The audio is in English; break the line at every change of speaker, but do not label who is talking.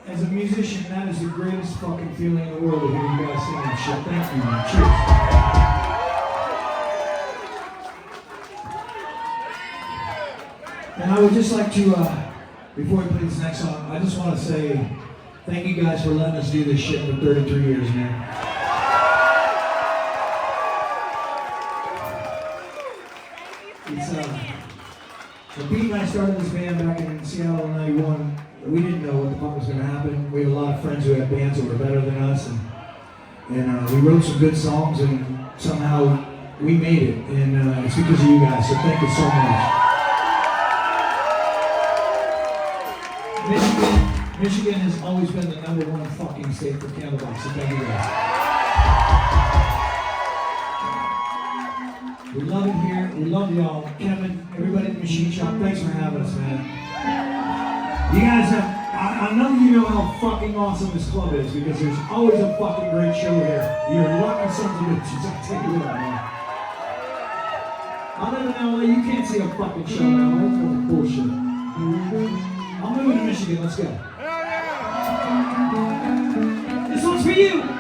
As a musician, that is the greatest fucking feeling in the world to hear you guys sing that shit. Thank you, man. Cheers. And I would just like to, before we play this next song, I just want to say thank you guys for letting us do this shit for 33 years, man. It's, Pete and I started this band back in Seattle in '91. We didn't know what the fuck was going to happen. We had a lot of friends who had bands that were better than us, and we wrote some good songs, and somehow we made it, and it's because of you guys, so thank you so much. Michigan has always been the #1 fucking state for Candlebox, so thank you guys. We love it here, we love y'all. Kevin, everybody at the Machine Shop, thanks for having us, man. You guys have, I know you know how fucking awesome this club is because there's always a fucking great show here. You're lucky sons of bitches, I tell you what, man. I live in LA, you can't see a fucking show in LA, it's fucking bullshit. I'm moving to Michigan, let's go. This one's for you!